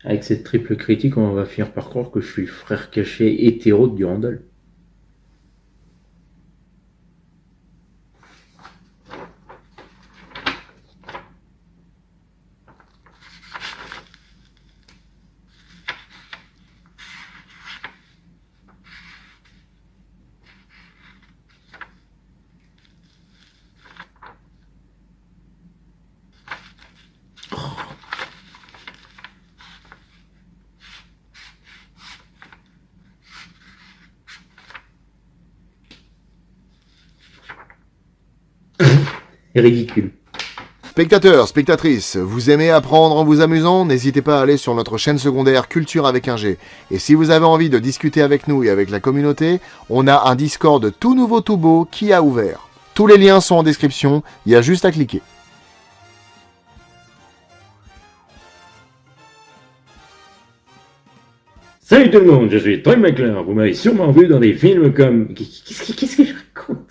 Avec cette triple critique, on va finir par croire que je suis le frère caché hétéro de Durandal. Ridicule. Spectateurs, spectatrices, vous aimez apprendre en vous amusant? N'hésitez pas à aller sur notre chaîne secondaire Culture avec un G. Et si vous avez envie de discuter avec nous et avec la communauté, on a un Discord tout nouveau tout beau qui a ouvert. Tous les liens sont en description, il y a juste à cliquer. Salut tout le monde, je suis Troy McClure. Vous m'avez sûrement vu dans des films comme... Qu'est-ce que je raconte?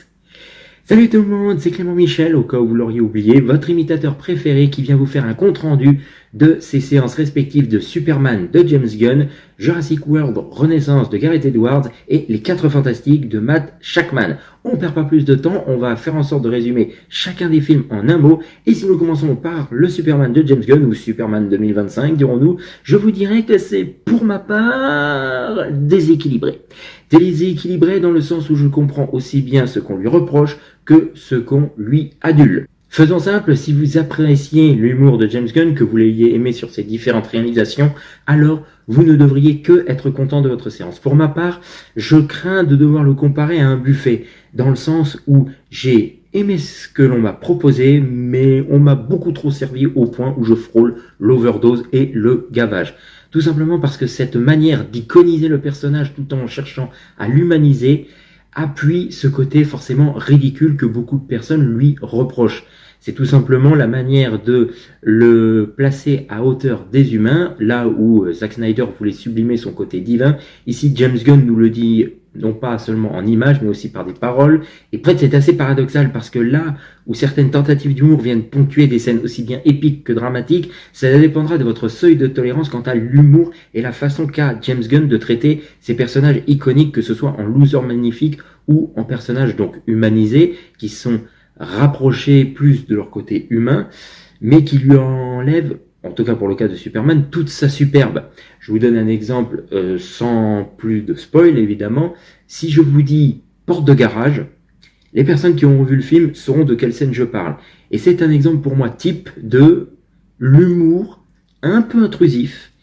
Salut tout le monde, c'est Clément Michel, au cas où vous l'auriez oublié, votre imitateur préféré qui vient vous faire un compte-rendu de ces séances respectives de Superman de James Gunn, Jurassic World Renaissance de Gareth Edwards et Les 4 Fantastiques de Matt Shakman. On perd pas plus de temps, on va faire en sorte de résumer chacun des films en un mot, et si nous commençons par le Superman de James Gunn, ou Superman 2025 dirons-nous, je vous dirais que c'est pour ma part déséquilibré. Déséquilibré dans le sens où je comprends aussi bien ce qu'on lui reproche que ce qu'on lui adule. Faisons simple, si vous appréciez l'humour de James Gunn, que vous l'ayez aimé sur ses différentes réalisations, alors vous ne devriez que être content de votre séance. Pour ma part, je crains de devoir le comparer à un buffet, dans le sens où j'ai aimé ce que l'on m'a proposé, mais on m'a beaucoup trop servi au point où je frôle l'overdose et le gavage. Tout simplement parce que cette manière d'iconiser le personnage tout en cherchant à l'humaniser appuie ce côté forcément ridicule que beaucoup de personnes lui reprochent. C'est tout simplement la manière de le placer à hauteur des humains, là où Zack Snyder voulait sublimer son côté divin. Ici, James Gunn nous le dit non pas seulement en images, mais aussi par des paroles. Et peut-être c'est assez paradoxal, parce que là où certaines tentatives d'humour viennent ponctuer des scènes aussi bien épiques que dramatiques, ça dépendra de votre seuil de tolérance quant à l'humour et la façon qu'a James Gunn de traiter ces personnages iconiques, que ce soit en loser magnifique ou en personnages donc humanisés, qui sont rapprochés plus de leur côté humain, mais qui lui enlèvent, en tout cas pour le cas de Superman, toute sa superbe. Je vous donne un exemple sans plus de spoil évidemment. Si je vous dis porte de garage, les personnes qui ont vu le film sauront de quelle scène je parle. Et c'est un exemple pour moi type de l'humour un peu intrusif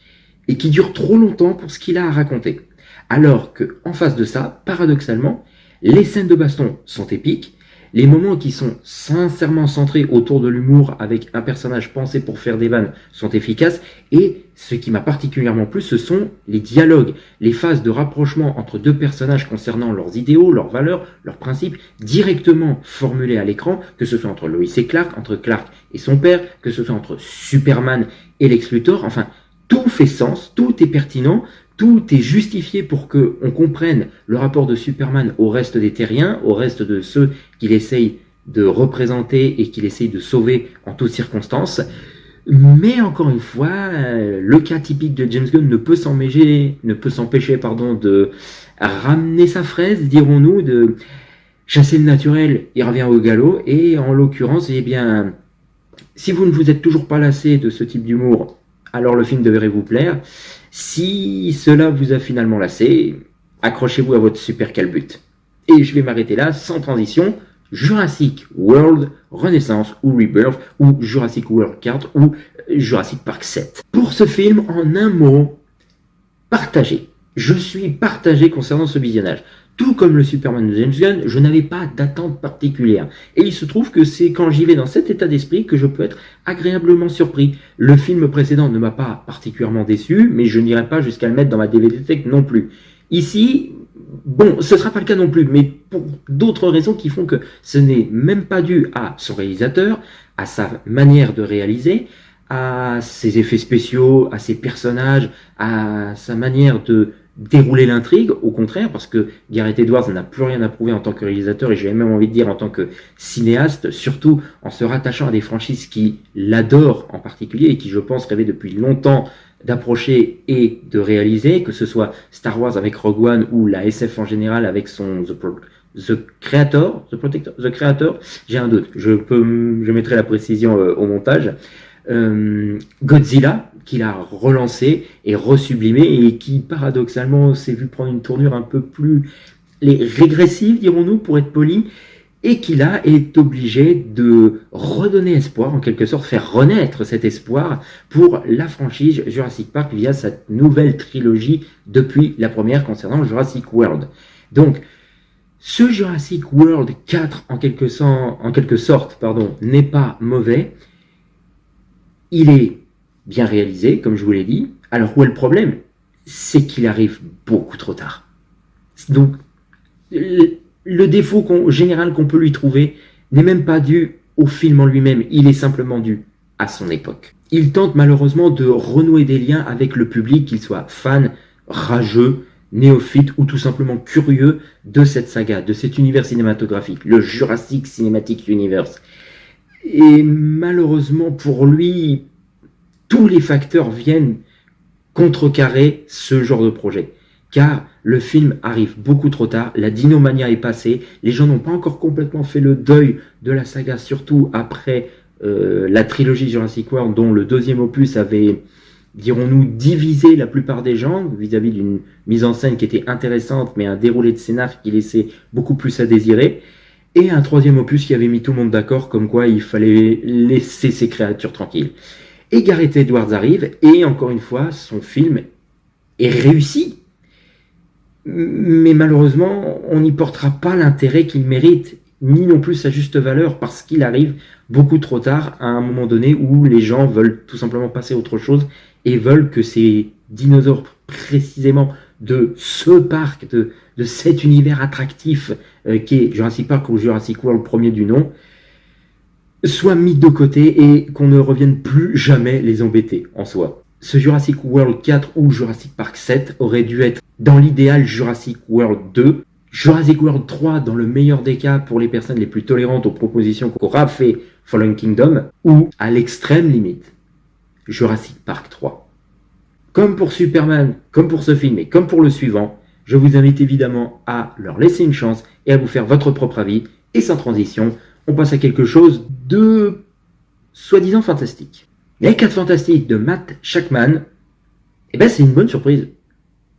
et qui dure trop longtemps pour ce qu'il a à raconter. Alors que en face de ça, paradoxalement, les scènes de baston sont épiques, les moments qui sont sincèrement centrés autour de l'humour avec un personnage pensé pour faire des vannes sont efficaces, et ce qui m'a particulièrement plu, ce sont les dialogues, les phases de rapprochement entre deux personnages concernant leurs idéaux, leurs valeurs, leurs principes, directement formulés à l'écran, que ce soit entre Lois et Clark, entre Clark et son père, que ce soit entre Superman et Lex Luthor. Enfin, tout fait sens, tout est pertinent, tout est justifié pour qu'on comprenne le rapport de Superman au reste des terriens, au reste de ceux qu'il essaye de représenter et qu'il essaye de sauver en toutes circonstances. Mais encore une fois, le cas typique de James Gunn ne peut s'empêcher de ramener sa fraise, dirons-nous, de chasser le naturel, il revient au galop. Et en l'occurrence, eh bien, si vous ne vous êtes toujours pas lassé de ce type d'humour, alors le film devrait vous plaire. Si cela vous a finalement lassé, accrochez-vous à votre super calbut. Et je vais m'arrêter là, sans transition. Jurassic World Renaissance ou Rebirth, ou Jurassic World 4, ou Jurassic Park 7. Pour ce film, en un mot, partagé. Je suis partagé concernant ce visionnage. Tout comme le Superman de James Gunn, je n'avais pas d'attente particulière. Et il se trouve que c'est quand j'y vais dans cet état d'esprit que je peux être agréablement surpris. Le film précédent ne m'a pas particulièrement déçu, mais je n'irai pas jusqu'à le mettre dans ma DVD Tech non plus. Ici, bon, ce ne sera pas le cas non plus, mais pour d'autres raisons qui font que ce n'est même pas dû à son réalisateur, à sa manière de réaliser, à ses effets spéciaux, à ses personnages, à sa manière de dérouler l'intrigue, au contraire, parce que Gareth Edwards n'a plus rien à prouver en tant que réalisateur, et j'ai même envie de dire en tant que cinéaste, surtout en se rattachant à des franchises qui l'adorent en particulier, et qui, je pense, rêvaient depuis longtemps d'approcher et de réaliser, que ce soit Star Wars avec Rogue One ou la SF en général avec son The Creator, The Creator, j'ai un doute, je mettrai la précision au montage. Godzilla, qu'il a relancé et resublimé et qui paradoxalement s'est vu prendre une tournure un peu plus régressive, dirons-nous, pour être poli, et qui là est obligé de redonner espoir, en quelque sorte, faire renaître cet espoir pour la franchise Jurassic Park via cette nouvelle trilogie depuis la première concernant Jurassic World. Donc, ce Jurassic World 4, en quelque sorte, n'est pas mauvais. Il est bien réalisé, comme je vous l'ai dit. Alors, où est le problème? C'est qu'il arrive beaucoup trop tard. Donc, le défaut général qu'on peut lui trouver n'est même pas dû au film en lui-même, il est simplement dû à son époque. Il tente malheureusement de renouer des liens avec le public, qu'il soit fan, rageux, néophyte ou tout simplement curieux de cette saga, de cet univers cinématographique, le Jurassic Cinematic Universe. Et malheureusement pour lui, tous les facteurs viennent contrecarrer ce genre de projet. Car le film arrive beaucoup trop tard, la dinomania est passée, les gens n'ont pas encore complètement fait le deuil de la saga, surtout après la trilogie Jurassic World, dont le deuxième opus avait, dirons-nous, divisé la plupart des gens vis-à-vis d'une mise en scène qui était intéressante, mais un déroulé de scénar qui laissait beaucoup plus à désirer, et un troisième opus qui avait mis tout le monde d'accord, comme quoi il fallait laisser ces créatures tranquilles. Et Gareth Edwards arrive, et encore une fois, son film est réussi. Mais malheureusement, on n'y portera pas l'intérêt qu'il mérite, ni non plus sa juste valeur, parce qu'il arrive beaucoup trop tard à un moment donné où les gens veulent tout simplement passer à autre chose et veulent que ces dinosaures, précisément de ce parc, de cet univers attractif qui est Jurassic Park ou Jurassic World, premier du nom, soient mis de côté et qu'on ne revienne plus jamais les embêter en soi. Ce Jurassic World 4 ou Jurassic Park 7 aurait dû être dans l'idéal Jurassic World 2, Jurassic World 3 dans le meilleur des cas pour les personnes les plus tolérantes aux propositions qu'aura fait Fallen Kingdom, ou à l'extrême limite, Jurassic Park 3. Comme pour Superman, comme pour ce film et comme pour le suivant, je vous invite évidemment à leur laisser une chance et à vous faire votre propre avis. Et sans transition, on passe à quelque chose de soi-disant fantastique. Les 4 Fantastiques de Matt Shakman, c'est une bonne surprise.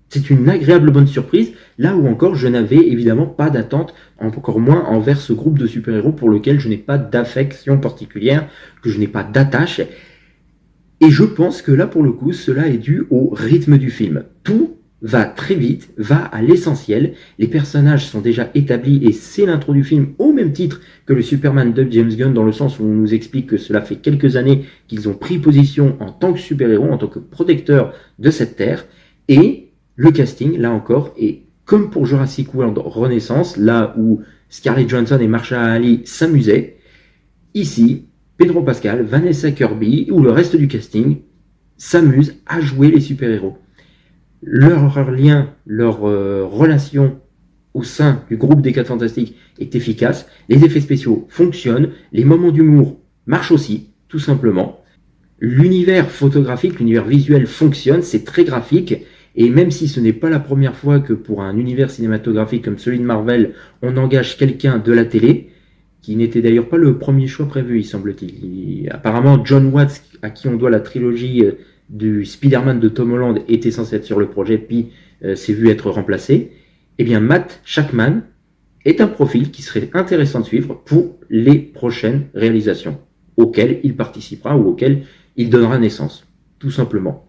C'est une agréable bonne surprise, là où encore je n'avais évidemment pas d'attente, encore moins envers ce groupe de super-héros pour lequel je n'ai pas d'affection particulière, que je n'ai pas d'attache. Et je pense que là pour le coup, cela est dû au rythme du film. Tout va très vite, va à l'essentiel, les personnages sont déjà établis et c'est l'intro du film au même titre que le Superman de James Gunn, dans le sens où on nous explique que cela fait quelques années qu'ils ont pris position en tant que super-héros, en tant que protecteurs de cette terre, et le casting, là encore, est comme pour Jurassic World Renaissance, là où Scarlett Johansson et Mahershala Ali s'amusaient, ici, Pedro Pascal, Vanessa Kirby ou le reste du casting s'amusent à jouer les super-héros. Leur lien, leur relation au sein du groupe des 4 Fantastiques est efficace, les effets spéciaux fonctionnent, les moments d'humour marchent aussi, tout simplement. L'univers photographique, l'univers visuel fonctionne, c'est très graphique, et même si ce n'est pas la première fois que pour un univers cinématographique comme celui de Marvel, on engage quelqu'un de la télé, qui n'était d'ailleurs pas le premier choix prévu, il semble-t-il. Apparemment, John Watts, à qui on doit la trilogie du Spider-Man de Tom Holland, était censé être sur le projet, puis s'est vu être remplacé. Eh bien, Matt Shakman est un profil qui serait intéressant de suivre pour les prochaines réalisations, auxquelles il participera ou auxquelles il donnera naissance, tout simplement.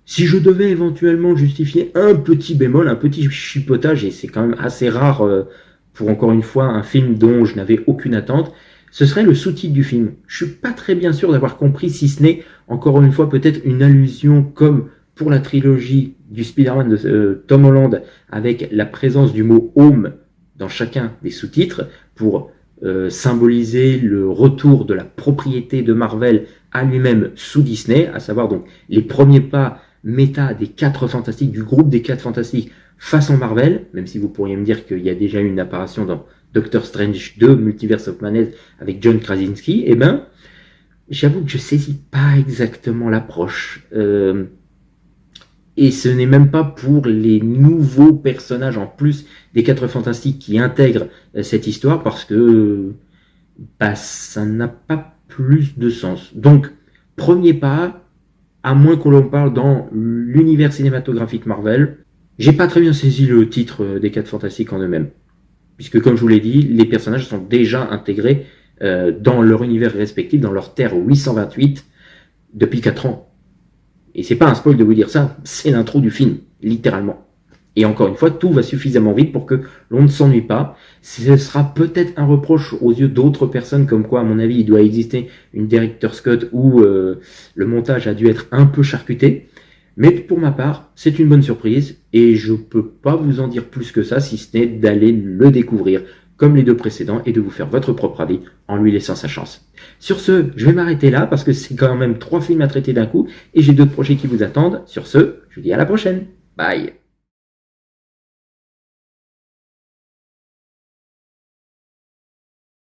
Si je devais éventuellement justifier un petit bémol, un petit chipotage, et c'est quand même assez rare pour encore une fois un film dont je n'avais aucune attente, ce serait le sous-titre du film. Je suis pas très bien sûr d'avoir compris, si ce n'est encore une fois peut-être une allusion comme pour la trilogie du Spider-Man de Tom Holland, avec la présence du mot home dans chacun des sous-titres pour symboliser le retour de la propriété de Marvel à lui-même sous Disney, à savoir donc les premiers pas méta des 4 Fantastiques, du groupe des 4 Fantastiques façon Marvel, même si vous pourriez me dire qu'il y a déjà eu une apparition dans Doctor Strange 2, Multiverse of Madness, avec John Krasinski, j'avoue que je saisis pas exactement l'approche. Et ce n'est même pas pour les nouveaux personnages en plus des 4 Fantastiques qui intègrent cette histoire, parce que ça n'a pas plus de sens. Donc, premier pas, à moins qu'on l'on parle dans l'univers cinématographique Marvel, j'ai pas très bien saisi le titre des 4 Fantastiques en eux-mêmes. Puisque, comme je vous l'ai dit, les personnages sont déjà intégrés dans leur univers respectif, dans leur Terre 828, depuis 4 ans. Et c'est pas un spoil de vous dire ça, c'est l'intro du film, littéralement. Et encore une fois, tout va suffisamment vite pour que l'on ne s'ennuie pas. Ce sera peut-être un reproche aux yeux d'autres personnes, comme quoi, à mon avis, il doit exister une director's cut où le montage a dû être un peu charcuté. Mais pour ma part, c'est une bonne surprise, et je peux pas vous en dire plus que ça, si ce n'est d'aller le découvrir, comme les 2 précédents, et de vous faire votre propre avis en lui laissant sa chance. Sur ce, je vais m'arrêter là, parce que c'est quand même 3 films à traiter d'un coup, et j'ai d'autres projets qui vous attendent. Sur ce, je vous dis à la prochaine. Bye.